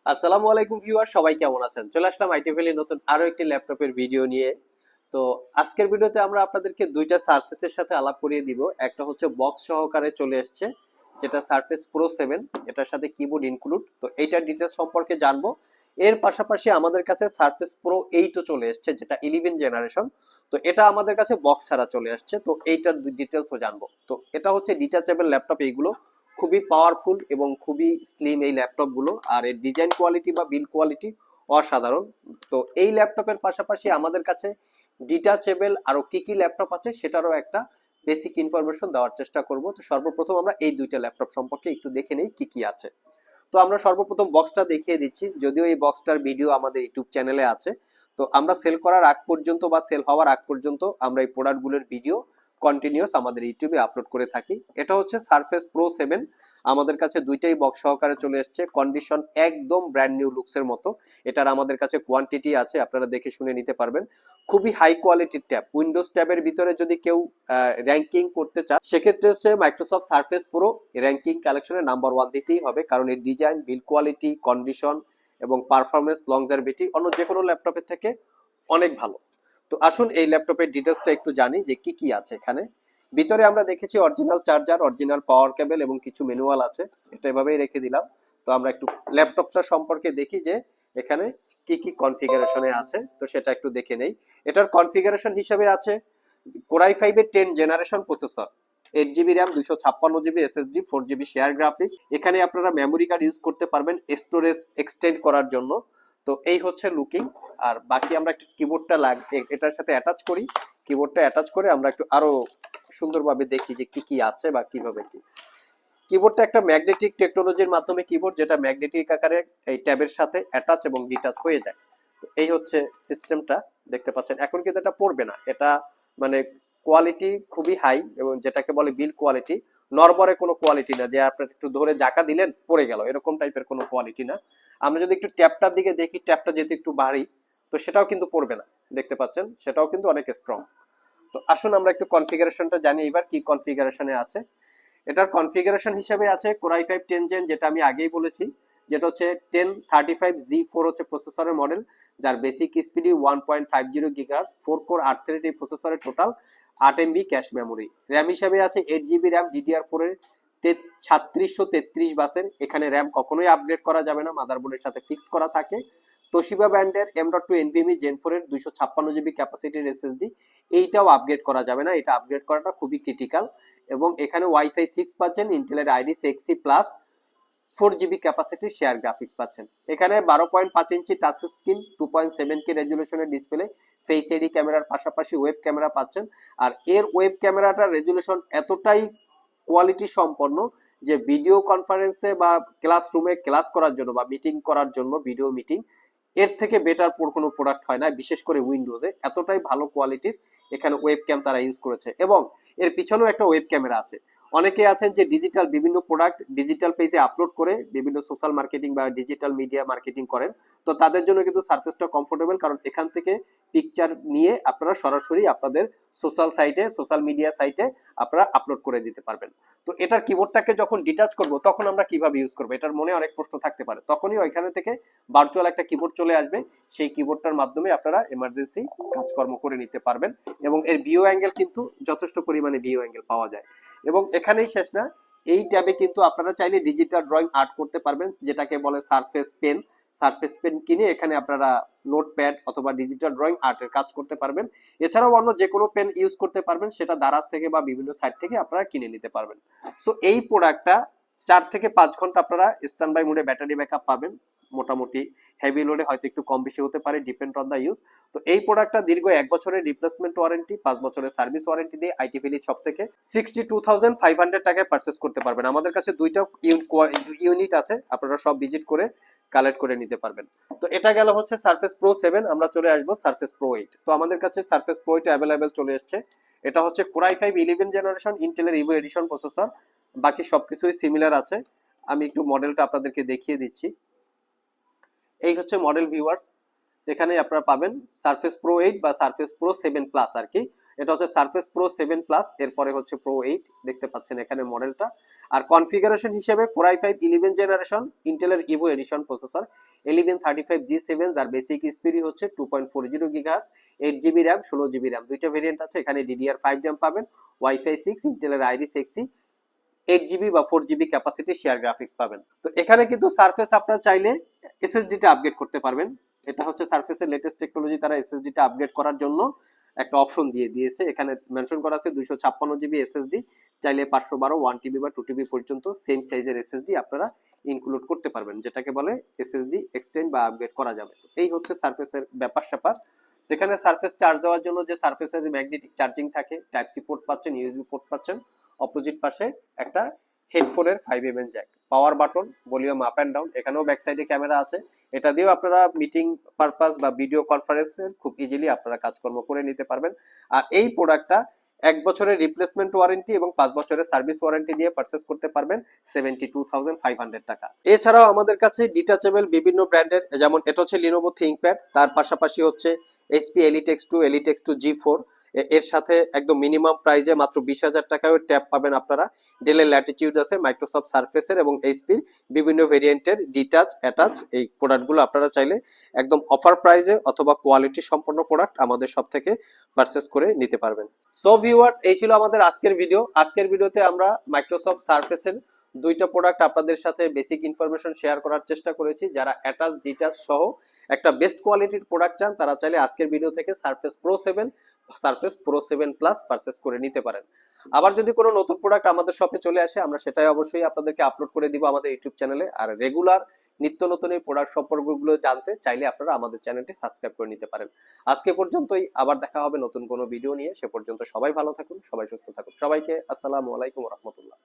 আসসালামু আলাইকুম ভিউয়ার, সবাই কেমন আছেন? চলে আসলাম আইটি ভ্যালির নতুন আরো একটি ল্যাপটপের ভিডিও নিয়ে। তো আজকের ভিডিওতে আমরা আপনাদেরকে দুইটা সারফেসের সাথে আলাপ করিয়ে দিব। একটা হচ্ছে বক্স সহকারে চলে এসেছে, যেটা সারফেস প্রো 7, এটার সাথে কিবোর্ড ইনক্লুড। তো এইটার ডিটেলস সম্পর্কে জানবো। এর পাশাপাশি আমাদের কাছে সারফেস প্রো 8ও চলে এসেছে, যেটা 11 জেনারেশন। তো এটা আমাদের কাছে বক্স ছাড়া চলে আসছে, তো এইটার ডিটেলসও জানবো। তো এটা হচ্ছে ডিটাচেবল ল্যাপটপ। এইগুলো খুবই পাওয়ারফুল এবং খুবই স্লিম এই ল্যাপটপ গুলো, আর এর ডিজাইন কোয়ালিটি বা বিল্ড কোয়ালিটি অসাধারণ। তো এই ল্যাপটপের পাশাপাশি আমাদের কাছে ডিটাচেবল আরো কি কি ল্যাপটপ আছে সেটারও একটা বেসিক ইনফরমেশন দেওয়ার চেষ্টা করব। তো সর্বপ্রথম আমরা এই দুইটা ল্যাপটপ সম্পর্কে একটু দেখে নেই কি কি আছে। তো আমরা সর্বপ্রথম বক্সটা দেখিয়ে দিচ্ছি, যদিও এই বক্সটার ভিডিও আমাদের ইউটিউব চ্যানেলে আছে। তো আমরা সেল করার আগ পর্যন্ত বা সেল হওয়ার আগ পর্যন্ত আমরা এই প্রোডাক্টগুলোর ভিডিও কন্টিনিউয়াস আমাদের ইউটিউবে আপলোড করে থাকি। এটা হচ্ছে সারফেস প্রো 7। আমাদের কাছে দুইটাই বক্স সহকারে চলে এসেছে, কন্ডিশন একদম ব্র্যান্ড নিউ লুকসের মতো। এটার আমাদের কাছে কোয়ান্টিটি আছে, আপনারা দেখে শুনে নিতে পারবেন। খুবই হাই কোয়ালিটির ট্যাব, উইন্ডোজ ট্যাবের ভিতরে যদি কেউ র্যাঙ্কিং করতে চান সেক্ষেত্রে হচ্ছে মাইক্রোসফট সারফেস প্রো র্যাঙ্কিং কালেকশনে নাম্বার 1 দিতেই হবে, কারণ এর ডিজাইন, বিল্ড কোয়ালিটি, কন্ডিশন এবং পারফরমেন্স লংজারভিটি অন্য যে কোনো ল্যাপটপের থেকে অনেক ভালো। তো আসুন এই ল্যাপটপের ডিটেলসটা একটু জানি যে কি কি আছে এখানে। ভিতরে আমরা দেখেছি অরিজিনাল চার্জার, অরিজিনাল পাওয়ার কেবল এবং কিছু ম্যানুয়াল আছে। এটা এভাবেই রেখে দিলাম। তো আমরা একটু ল্যাপটপটা সম্পর্কে দেখি যে এখানে কি কি কনফিগারেশনে আছে, তো সেটা একটু দেখে নেই। এটার কনফিগারেশন হিসেবে আছে কোরাই 5 এর 10 generation processor, 8 GB RAM, 256 GB SSD, 4 GB share graphics. এখানে আপনারা মেমোরি কার্ড ইউজ করতে পারবেন স্টোরেজ এক্সটেন্ড করার জন্য। তো এই হচ্ছে লুকিং। আর বাকি আমরা একটু কিবোর্ডটা এটার সাথে অ্যাটাচ করি। কিবোর্ডটা অ্যাটাচ করে আমরা একটু আরো সুন্দরভাবে দেখি যে কি কি আছে বা কিভাবে কি। কিবোর্ডটা একটা ম্যাগনেটিক টেকনোলজির মাধ্যমে কিবোর্ড, যেটা ম্যাগনেটিক আকারে এই ট্যাবের সাথে অ্যাটাচ এবং ডিটাচ হয়ে যায়। তো এই হচ্ছে সিস্টেমটা, দেখতে পাচ্ছেন। এখন কিন্তু এটা পড়বে না, এটা মানে কোয়ালিটি খুবই হাই, এবং যেটাকে বলে বিল্ড কোয়ালিটি। নরবরে কোনো কোয়ালিটি না যে আপনার একটু ধরে জাকা দিলেন পড়ে গেল, এরকম টাইপের কোনো কোয়ালিটি না। আমরা যদি একটু ট্যাবটার দিকে দেখি, ট্যাবটা যেহেতু একটু ভারী, তো সেটাও কিন্তু পড়বে না, দেখতে পাচ্ছেন, সেটাও কিন্তু অনেক স্ট্রং। তো আসুন আমরা একটু কনফিগারেশনটা জানি এবার কি কনফিগারেশনে আছে। এটার কনফিগারেশন হিসেবে আছে কোরাই 5 10 জেন, যেটা আমি আগেই বলেছি, যেটা হচ্ছে 1035Z4 হচ্ছে প্রসেসরের মডেল, যার basic speed 1.50 gigahertz, 4 core 8 thread এই প্রসেসরের total, 8 MB cache memory. RAM হিসেবে আছে 8 জিবি র্যাম DDR4 এর 3633 বাসের। এখানে র্যাম কখনোই আপগ্রেড করা যাবে না, মাদারবোর্ডের সাথে ফিক্সড করা থাকে। তোশিবা ব্র্যান্ডের M.2 NVMe Gen 4 এর 256 জিবি ক্যাপাসিটির SSD, এইটাও আপগ্রেড করা যাবে না, এটা আপগ্রেড করাটা খুবই ক্রিটিক্যাল। এবং এখানে ওয়াইফাই 6 পাচ্ছেন, ইন্টেলের আইডি সেক্সি plus, 4 GB capacity share graphics পাচ্ছেন। এখানে 12.5 ইঞ্চি টাচ স্ক্রিন, 2.7K রেজুলেশনের ডিসপ্লে, ফেস আইডি ক্যামেরার পাশাপাশি ওয়েব ক্যামেরা পাচ্ছেন। আর এর ওয়েব ক্যামেরাটার রেজুলেশন এতটাই কোয়ালিটি সম্পন্ন যে ভিডিও কনফারেন্সে বা ক্লাসরুমে ক্লাস করার জন্য বা মিটিং করার জন্য, ভিডিও মিটিং, এর থেকে বেটার কোনো প্রোডাক্ট হয় না, বিশেষ করে উইন্ডোজে এতটাই ভালো কোয়ালিটির এখানে ওয়েব ক্যাম তারা ইউজ করেছে। এবং এর পিছনেও একটা ওয়েব ক্যামেরা আছে। অনেকে আছেন যে ডিজিটাল বিভিন্ন প্রোডাক্ট ডিজিটাল পেজে আপলোড করে বিভিন্ন সোশ্যাল মার্কেটিং বা ডিজিটাল মিডিয়া মার্কেটিং করেন, তো তাদের জন্য কিন্তু সার্ফেসটা কমফোর্টেবল, কারণ এখান থেকে পিকচার নিয়ে আপনারা সরাসরি আপনাদের সোশ্যাল সাইটে, সোশ্যাল মিডিয়া সাইটে আপনারা আপলোড করে দিতে পারবেন। তো এটার কিবোর্ডটাকে যখন ডিটাচ করব তখন আমরা কিভাবে ইউজ করবো, এটার মনে অনেক প্রশ্ন থাকতে পারে। তখনই ওইখানে থেকে ভার্চুয়াল একটা কিবোর্ড চলে আসবে, সেই কিবোর্ডটার মাধ্যমে আপনারা এমার্জেন্সি কাজকর্ম করে নিতে পারবেন। এবং এর ভিউ অ্যাঙ্গেল কিন্তু যথেষ্ট পরিমাণে ভিউ অ্যাঙ্গেল পাওয়া যায়। এবং এখানেই শেষ না, এই ট্যাবে কিন্তু আপনারা চাইলে ডিজিটাল ড্রয়িং আর্ট করতে পারবেন, যেটাকে বলে সারফেস পেন। সারফেস পেন কিনে এখানে আপনারা নোটপ্যাড অথবা ডিজিটাল ড্রয়িং আর্টের কাজ করতে পারবেন। এছাড়াও অন্য যে কোনো পেন ইউজ করতে পারবেন, সেটা দারাজ থেকে বা বিভিন্ন সাইট থেকে আপনারা কিনে নিতে পারবেন। সো এই প্রোডাক্টটা 4 থেকে 5 ঘন্টা আপনারা স্ট্যান্ড বাই মোডে ব্যাটারি ব্যাকআপ পাবেন। মোটামুটি হেভি লোডে হয়তো একটু কম বেশি হতে পারে, ডিপেন্ড অন দা ইউজ। তো এই প্রোডাক্টটা দীর্ঘ 1 বছরের রিপ্লেসমেন্ট ওয়ারেন্টি, 5 বছরের সার্ভিস ওয়ারেন্টি দিয়ে আইটি ভ্যালি সব থেকে 62,500 টাকায় পারচেস করতে পারবেন। আমাদের কাছে দুইটা ইউনিট আছে, আপনারা সব ভিজিট করে কালেক্ট করে নিতে পারবেন। তো এটা গেল হচ্ছে সারফেস প্রো 7। আমরা চলে আসবো সারফেস প্রো 8। তো আমাদের কাছে সারফেস প্রো 8 অ্যাভেলেবেল চলে এসেছে। এটা হচ্ছে কোরাই 5 11 জেনারেশন, ইন্টেলের ইভো এডিশন প্রসেসর। বাকি সবকিছুই সিমিলার আছে। আমি একটু মডেলটা আপনাদেরকে দেখিয়ে দিচ্ছি। এই হচ্ছে মডেল ভিউয়ার্স, এখানে আপনারা পাবেন সারফেস প্রো 8 বা সারফেস প্রো 7 প্লাস আর কি। এটা হচ্ছে সারফেস প্রো 7 প্লাস, এরপরে হচ্ছে প্রো 8 দেখতে পাচ্ছেন এখানে মডেলটা। আর কনফিগারেশন হিসেবে Core i5 11 জেনারেশন, ইন্টেলের ইভো এডিশন প্রসেসর, 1135G7, যার বেসিক স্পিড হচ্ছে 2.40 GHz, 8GB RAM, 16GB RAM, দুইটা ভেরিয়েন্ট আছে। এখানে DDR5 র্যাম পাবেন, ওয়াইফাই 6, ইন্টেলের আইরিস এক্সি, 8GB বা 4GB ক্যাপাসিটি শেয়ার গ্রাফিক্স পাবেন। তো এখানে কিন্তু সারফেস আপনারা চাইলে এসএসডি টা আপগ্রেড করতে পারবেন। এটা হচ্ছে সারফেসের লেটেস্ট টেকনোলজি, তারা এসএসডি টা আপগ্রেড করার জন্য একটা অপশন দিয়ে দিয়েছে। এখানে মেনশন করা আছে 256GB এসএসডি, চাইলে 512, 1TB বা 2TB পর্যন্ত সেম সাইজের এসএসডি আপনারা ইনক্লুড করতে পারবেন, যেটাকে বলে এসএসডি এক্সটেন্ড বা আপগ্রেড করা যাবে। তো এই হচ্ছে সারফেসের ব্যাপার স্যাপার। এখানে সারফেস চার্জ দেওয়ার জন্য যে সারফেসের যে ম্যাগনেটিক চার্জিং থাকে, টাইপ সি পোর্ট পাচ্ছেন, ইউএসবি পোর্ট পাচ্ছেন, অপোজিট পাশে একটা হেডফোনের 5mm jack, power button, volume up and down, এখানেও ব্যাক সাইডে ক্যামেরা আছে। এটা দিয়েও আপনারা মিটিং পারপাস বা ভিডিও কনফারেন্সের খুব ইজিলি আপনারা কাজকর্ম করে নিতে পারবেন। আর এই প্রোডাক্টটা 1 বছরের রিপ্লেসমেন্ট ওয়ারেন্টি এবং 5 বছরের সার্ভিস ওয়ারেন্টি দিয়ে পারচেস করতে পারবেন 72,500 টাকা। এছাড়াও আমাদের কাছে ডিটাচেবল বিভিন্ন ব্র্যান্ডের, যেমন এটা হচ্ছে লিনোভো থিংকপ্যাড, তার পাশাপাশি হচ্ছে এইচপি এলিটেক্স 2, এলিটেক্স 2 G4, এর সাথে একদম মিনিমাম প্রাইজে মাত্র 20,000 টাকায় ট্যাব পাবেন আপনারা। ডেলের ল্যাটিটিউড আছে, মাইক্রোসফট সারফেসের এবং এইচপির বিভিন্ন ভেরিয়েন্টের ডিটাচ অ্যাটাচ, এই প্রোডাক্টগুলো আপনারা চাইলে একদম অফার প্রাইজে অথবা কোয়ালিটি সম্পন্ন প্রোডাক্ট আমাদের সব থেকে পারচেস করে নিতে পারবেন। সো ভিউয়ার্স, এই ছিল আমাদের আজকের ভিডিও। আজকের ভিডিওতে আমরা মাইক্রোসফট সারফেসের দুইটা প্রোডাক্ট আপনাদের সাথে বেসিক ইনফরমেশন শেয়ার করার চেষ্টা করেছি। যারা অ্যাটাচ ডিটাচ সহ একটা বেস্ট কোয়ালিটির প্রোডাক্ট চান, তারা চাইলে আজকের ভিডিও থেকে surface pro 7, surface pro 7 plus purchase করে নিতে পারেন। আবার যদি কোনো নতুন প্রোডাক্ট আমাদের শপে চলে আসে, আমরা সেটাই অবশ্যই আপনাদেরকে আপলোড করে দিব আমাদের ইউটিউব চ্যানেলে। আর রেগুলার নিত্য নতুন এই প্রোডাক্ট সম্পর্কগুলো জানতে চাইলে আপনারা আমাদের চ্যানেলটি সাবস্ক্রাইব করে নিতে পারেন। আজকে পর্যন্তই, আবার দেখা হবে নতুন কোনো ভিডিও নিয়ে। সে পর্যন্ত সবাই ভালো থাকুন, সবাই সুস্থ থাকুন। সবাইকে আসসালামু আলাইকুম ওয়া রাহমাতুল্লাহ।